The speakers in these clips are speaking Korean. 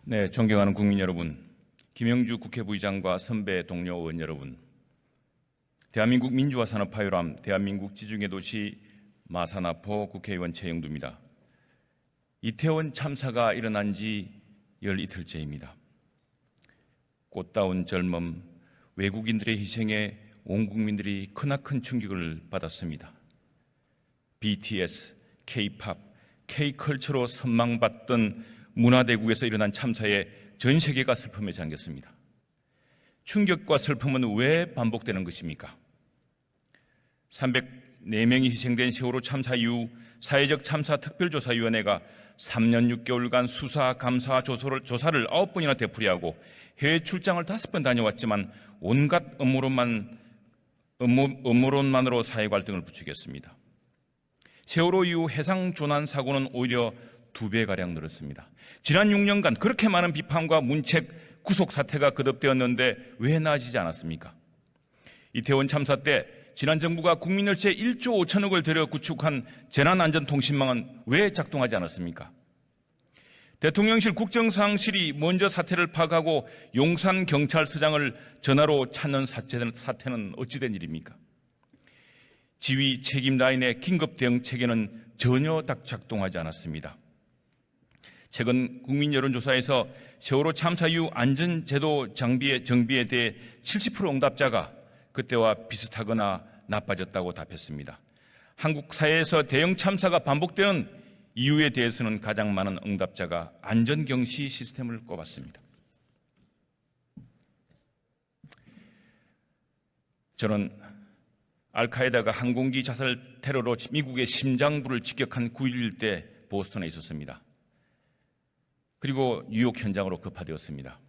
네, 존경하는 국민 여러분, 김영주 국회부의장과 선배 동료 의원 여러분, 대한민국 민주화 산업 파요람 대한민국 지중해 도시 마산아포 국회의원 최영두입니다. 이태원 참사가 일어난 지 열 이틀째입니다. 꽃다운 젊음, 외국인들의 희생에 온 국민들이 크나큰 충격을 받았습니다. BTS, K-팝, K-컬처로 선망받던 문화대국에서 일어난 참사에 전 세계가 슬픔에 잠겼습니다. 충격과 슬픔은 왜 반복되는 것입니까? 304명이 희생된 세월호 참사 이후 사회적 참사 특별조사위원회가 3년 6개월간 수사, 감사, 조사를 9번이나 되풀이하고 해외 출장을 5번 다녀왔지만 온갖 음모론만으로 사회 갈등을 부추겼습니다. 세월호 이후 해상조난 사고는 오히려 2배가량 늘었습니다. 지난 6년간 그렇게 많은 비판과 문책, 구속 사태가 거듭되었는데 왜 나아지지 않았습니까? 이태원 참사 때 지난 정부가 국민연체 1조 5천억을 들여 구축한 재난안전통신망은 왜 작동하지 않았습니까? 대통령실 국정상실이 먼저 사태를 파악하고 용산경찰서장을 전화로 찾는 사태는 어찌된 일입니까? 지휘 책임 라인의 긴급 대응 체계는 전혀 작동하지 않았습니다. 최근 국민 여론조사에서 세월호 참사 이후 안전제도 정비에 대해 70% 응답자가 그때와 비슷하거나 나빠졌다고 답했습니다. 한국 사회에서 대형 참사가 반복되는 이유에 대해서는 가장 많은 응답자가 안전경시 시스템을 꼽았습니다. 저는 알카에다가 항공기 자살 테러로 미국의 심장부를 직격한 9.11 때 보스턴에 있었습니다. 그리고 뉴욕 현장으로 급파되었습니다.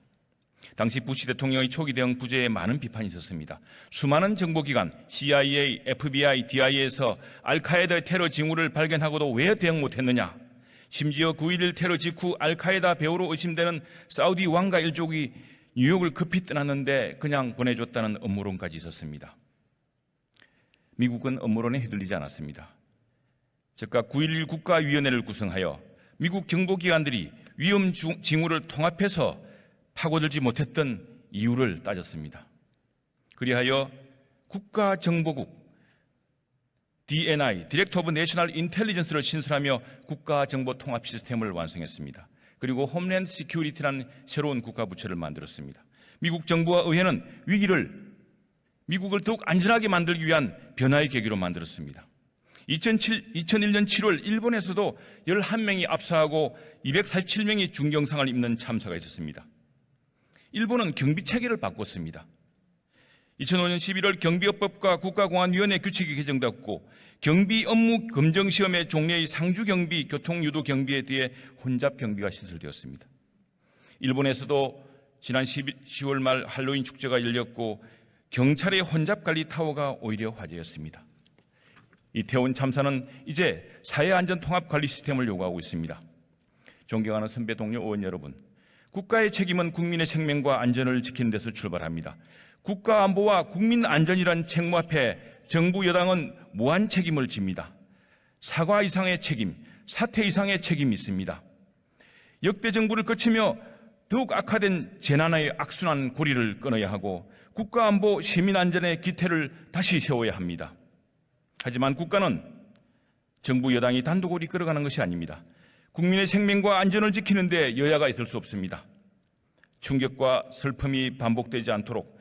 당시 부시 대통령의 초기 대응 부재에 많은 비판이 있었습니다. 수많은 정보기관, CIA, FBI, DIA에서 알카에다의 테러 징후를 발견하고도 왜 대응 못했느냐? 심지어 9.11 테러 직후 알카에다 배우로 의심되는 사우디 왕가 일족이 뉴욕을 급히 떠났는데 그냥 보내줬다는 음모론까지 있었습니다. 미국은 음모론에 휘둘리지 않았습니다. 즉각 9.11 국가위원회를 구성하여 미국 정보기관들이 위험 징후를 통합해서 파고들지 못했던 이유를 따졌습니다. 그리하여 국가정보국 DNI, 디렉터 오브 내셔널 인텔리전스를 신설하며 국가정보통합 시스템을 완성했습니다. 그리고 홈랜드 시큐리티라는 새로운 국가부처를 만들었습니다. 미국 정부와 의회는 위기를 미국을 더욱 안전하게 만들기 위한 변화의 계기로 만들었습니다. 2001년 7월 일본에서도 11명이 압사하고 247명이 중경상을 입는 참사가 있었습니다. 일본은 경비체계를 바꿨습니다. 2005년 11월 경비업법과 국가공안위원회 규칙이 개정되었고 경비 업무 검정시험의 종래의 상주경비, 교통유도경비에 대해 혼잡경비가 신설되었습니다. 일본에서도 지난 10월 말 할로윈 축제가 열렸고 경찰의 혼잡관리 타워가 오히려 화제였습니다. 이태원 참사는 이제 사회안전통합관리 시스템을 요구하고 있습니다. 존경하는 선배 동료 의원 여러분, 국가의 책임은 국민의 생명과 안전을 지키는 데서 출발합니다. 국가안보와 국민안전이란 책무 앞에 정부 여당은 무한 책임을 집니다. 사과 이상의 책임, 사퇴 이상의 책임이 있습니다. 역대 정부를 거치며 더욱 악화된 재난의 악순환 고리를 끊어야 하고 국가안보 시민안전의 기틀을 다시 세워야 합니다. 하지만 국가는 정부 여당이 단독으로 이끌어가는 것이 아닙니다. 국민의 생명과 안전을 지키는 데 여야가 있을 수 없습니다. 충격과 슬픔이 반복되지 않도록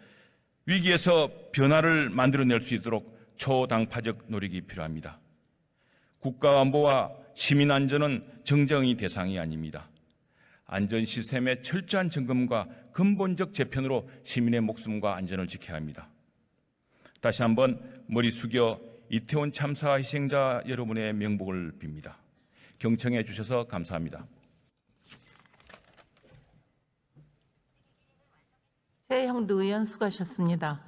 위기에서 변화를 만들어낼 수 있도록 초당파적 노력이 필요합니다. 국가안보와 시민안전은 정쟁의 대상이 아닙니다. 안전 시스템의 철저한 점검과 근본적 재편으로 시민의 목숨과 안전을 지켜야 합니다. 다시 한번 머리 숙여 이태원 참사 희생자 여러분의 명복을 빕니다. 경청해 주셔서 감사합니다. 최형두 의원 수고하셨습니다.